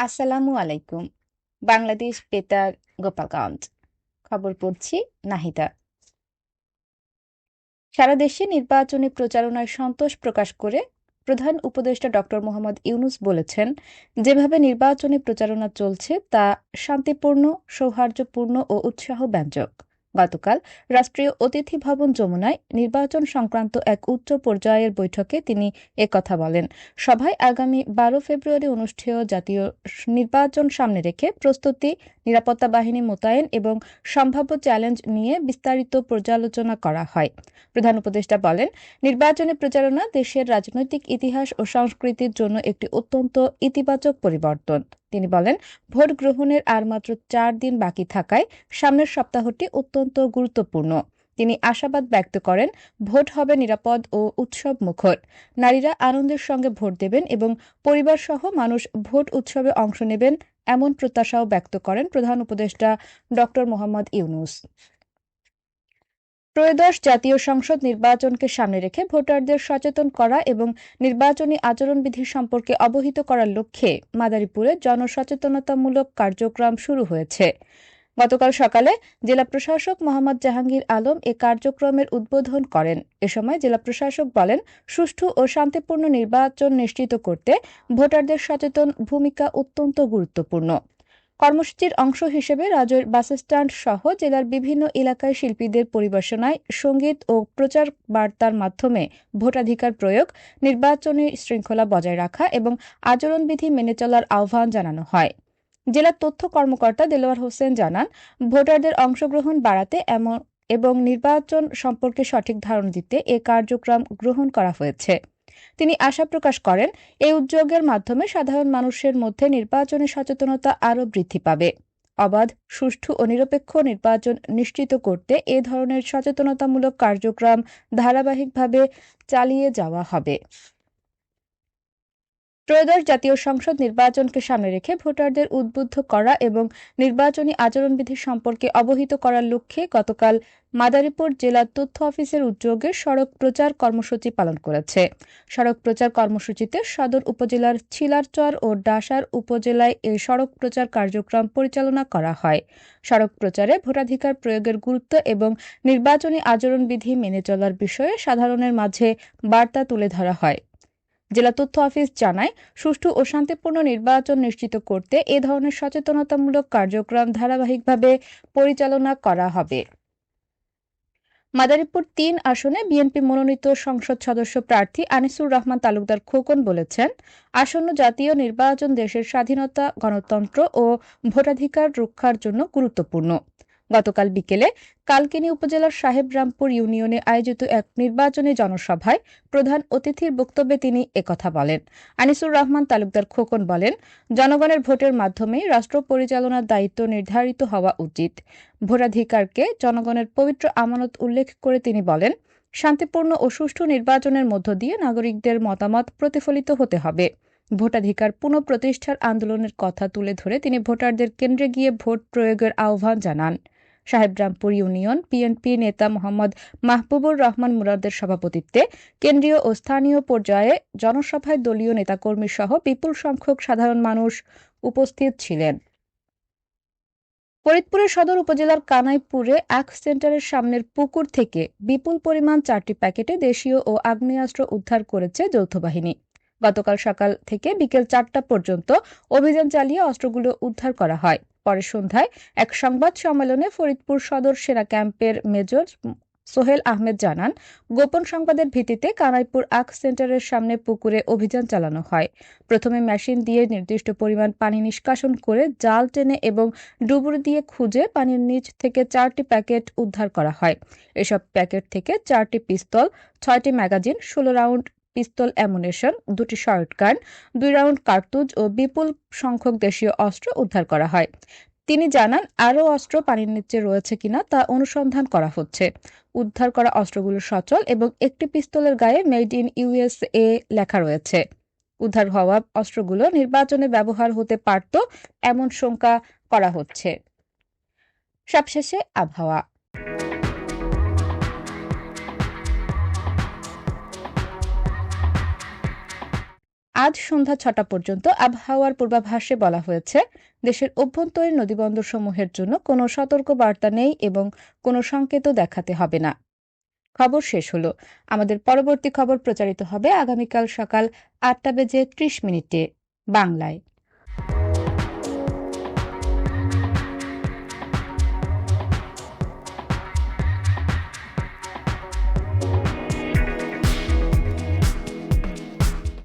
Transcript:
আসসালামু আলাইকুম। বাংলাদেশ বেতার গোপালগঞ্জ। খবর পড়ছি নাহিদা। সারা দেশে নির্বাচনী প্রচারণায় সন্তোষ প্রকাশ করে প্রধান উপদেষ্টা ডক্টর মোহাম্মদ ইউনূস বলেছেন, যেভাবে নির্বাচনী প্রচারণা চলছে তা শান্তিপূর্ণ, সৌহার্দ্যপূর্ণ ও উৎসাহব্যঞ্জক। গতকাল রাষ্ট্রীয় অতিথি ভবন যমুনায় নির্বাচন সংক্রান্ত এক উচ্চ পর্যায়ের বৈঠকে তিনি একথা বলেন। সভায় আগামী ১২ ফেব্রুয়ারি অনুষ্ঠেয় জাতীয় নির্বাচন সামনে রেখে প্রস্তুতি, নিরাপত্তা বাহিনী মোতায়েন এবং সম্ভাব্য চ্যালেঞ্জ নিয়ে বিস্তারিত পর্যালোচনা করা হয়। প্রধান উপদেষ্টা বলেন, নির্বাচনী প্রচারণা দেশের রাজনৈতিক ইতিহাস ও সংস্কৃতির জন্য একটি অত্যন্ত ইতিবাচক পরিবর্তন। তিনি বলেন, ভোট গ্রহণের আর মাত্র ৪ দিন বাকি থাকায় সামনের সপ্তাহটি অত্যন্ত গুরুত্বপূর্ণ। তিনি আশাবাদ ব্যক্ত করেন, ভোট হবে নিরাপদ ও উৎসব মুখর। নারীরা আনন্দের সঙ্গে ভোট দেবেন এবং পরিবারসহ মানুষ ভোট উৎসবে অংশ নেবেন, এমন প্রত্যাশাও ব্যক্ত করেন প্রধান উপদেষ্টা ডক্টর মোহাম্মদ ইউনূস। ত্রয়োদশ জাতীয় সংসদ নির্বাচনকে সামনে রেখে ভোটারদের সচেতন করা এবং নির্বাচনী আচরণবিধি সম্পর্কে অবহিত করার লক্ষ্যে মাদারীপুরে জনসচেতনতামূলক কার্যক্রম শুরু হয়েছে। গতকাল সকালে জেলা প্রশাসক মোহাম্মদ জাহাঙ্গীর আলম এ কার্যক্রমের উদ্বোধন করেন। এ সময় জেলা প্রশাসক বলেন, সুষ্ঠু ও শান্তিপূর্ণ নির্বাচন নিশ্চিত করতে ভোটারদের সচেতন ভূমিকা অত্যন্ত গুরুত্বপূর্ণ। কর্মসূচির অংশ হিসেবে রাজৈর বাসস্ট্যান্ড সহ জেলার বিভিন্ন এলাকায় শিল্পীদের পরিবেশনায় সংগীত ও প্রচার বার্তার মাধ্যমে ভোটাধিকার প্রয়োগ, নির্বাচনী শৃঙ্খলা বজায় রাখা এবং আচরণবিধি মেনে চলার আহ্বান জানানো হয়। জেলা তথ্য কর্মকর্তা দেলোয়ার হোসেন জানান, ভোটারদের অংশগ্রহণ বাড়াতে এবং নির্বাচন সম্পর্কে সঠিক ধারণা দিতে এ কার্যক্রম গ্রহণ করা হয়েছে। তিনি আশা প্রকাশ করেন, এই উদ্যোগের মাধ্যমে সাধারণ মানুষের মধ্যে নির্বাচনী সচেতনতা আরও বৃদ্ধি পাবে। অবাধ, সুষ্ঠু ও নিরপেক্ষ নির্বাচন নিশ্চিত করতে এ ধরনের সচেতনতামূলক কার্যক্রম ধারাবাহিকভাবে চালিয়ে যাওয়া হবে। ত্রয়োদশ জাতীয় সংসদ নির্বাচনকে সামনে রেখে ভোটারদের উদ্বুদ্ধ করা এবং নির্বাচনী আচরণবিধি সম্পর্কে অবহিত করার লক্ষ্যে গতকাল মাদারীপুর জেলা তথ্য অফিসের উদ্যোগে সড়ক প্রচার কর্মসূচি পালন করেছে। সড়ক প্রচার কর্মসূচিতে সদর উপজেলার ছিলারচর ও ডাসার উপজেলায় এই সড়ক প্রচার কার্যক্রম পরিচালনা করা হয়। সড়ক প্রচারে ভোটাধিকার প্রয়োগের গুরুত্ব এবং নির্বাচনী আচরণবিধি মেনে চলার বিষয়ে সাধারণের মাঝে বার্তা তুলে ধরা হয়। জেলা তথ্য অফিস জানায়, সুষ্ঠু ও শান্তিপূর্ণ নির্বাচন নিশ্চিত করতে এ ধরনের সচেতনতামূলক কার্যক্রম ধারাবাহিকভাবে পরিচালনা করা হবে। মাদারীপুর ৩ আসনে বিএনপি মনোনীত সংসদ সদস্য প্রার্থী আনিসুর রহমান তালুকদার খোকন বলেছেন, আসন্ন জাতীয় নির্বাচন দেশের স্বাধীনতা, গণতন্ত্র ও ভোটাধিকার রক্ষার জন্য গুরুত্বপূর্ণ। গতকাল বিকেলে কালকিনি উপজেলার সাহেবরামপুর ইউনিয়নে আয়োজিত এক নির্বাচনী জনসভায় প্রধান অতিথির বক্তব্যে তিনি একথা বলেন। আনিসুর রহমান তালুকদার খোকন বলেন, জনগণের ভোটের মাধ্যমেই রাষ্ট্র পরিচালনার দায়িত্ব নির্ধারিত হওয়া উচিত। ভোটাধিকারকে জনগণের পবিত্র আমানত উল্লেখ করে তিনি বলেন, শান্তিপূর্ণ ও সুষ্ঠু নির্বাচনের মধ্য দিয়ে নাগরিকদের মতামত প্রতিফলিত হতে হবে। ভোটাধিকার পুনঃপ্রতিষ্ঠার আন্দোলনের কথা তুলে ধরে তিনি ভোটারদের কেন্দ্রে গিয়ে ভোট প্রয়োগের আহ্বান জানান। সাহেবরামপুর ইউনিয়ন বিএনপি নেতা মোহাম্মদ মাহবুবুর রহমান মুরাদের সভাপতিত্বে কেন্দ্রীয় ও স্থানীয় পর্যায়ে জনসভায় দলীয় নেতাকর্মী সহ বিপুল সংখ্যক সাধারণ মানুষ উপস্থিত ছিলেন। ফরিদপুরের সদর উপজেলার কানাইপুরে এক সেন্টারের সামনের পুকুর থেকে বিপুল পরিমাণ 4টি প্যাকেটে দেশীয় ও আগ্নেয়াস্ত্র উদ্ধার করেছে যৌথ বাহিনী। গতকাল সকাল থেকে বিকেল 4টা পর্যন্ত অভিযান চালিয়ে অস্ত্রগুলো উদ্ধার করা হয়। পরে সন্ধ্যায় এক সংবাদ সম্মেলনে ফরিদপুর সদর সেনা ক্যাম্পের মেজর সোহেল আহমেদ জানান, গোপন সংবাদের ভিত্তিতে কানাইপুর আখ সেন্টারের সামনে পুকুরে অভিযান চালানো হয়। প্রথমে মেশিন দিয়ে নির্দিষ্ট পরিমাণ পানি নিষ্কাশন করে জাল টেনে এবং ডুবুরি দিয়ে খুঁজে পানির নিচ থেকে 4টি প্যাকেট উদ্ধার করা হয়। এসব প্যাকেট থেকে 4টি পিস্তল, 6টি ম্যাগাজিন, 16 রাউন্ড পিস্তল অ্যামুনেশন, 2টি শর্টগান, 2 রাউন্ড কার্তুজ ও বিপুল সংখ্যক দেশীয় অস্ত্র উদ্ধার করা হয়। তিনি জানান, আরও অস্ত্র পানির নিচে রয়েছে কিনা তা অনুসন্ধান করা হচ্ছে। উদ্ধার করা অস্ত্রগুলো সচল এবং একটি পিস্তলের গায়ে মেড ইন ইউএসএ লেখা রয়েছে। উদ্ধার হওয়া অস্ত্রগুলো নির্বাচনে ব্যবহার হতে পারত এমন শঙ্কা করা হচ্ছে। সবশেষে আবহাওয়া। আজ সন্ধ্যা ৬টা পর্যন্ত আবহাওয়ার পূর্বাভাসে বলা হয়েছে, দেশের অভ্যন্তরীণ নদীবন্দরসমূহের জন্য কোনো সতর্কবার্তা নেই এবং কোনো সংকেতও দেখাতে হবে না। খবর শেষ হলো। আমাদের পরবর্তী খবর প্রচারিত হবে আগামীকাল সকাল ৮টা বেজে ৩০ মিনিটে বাংলায়।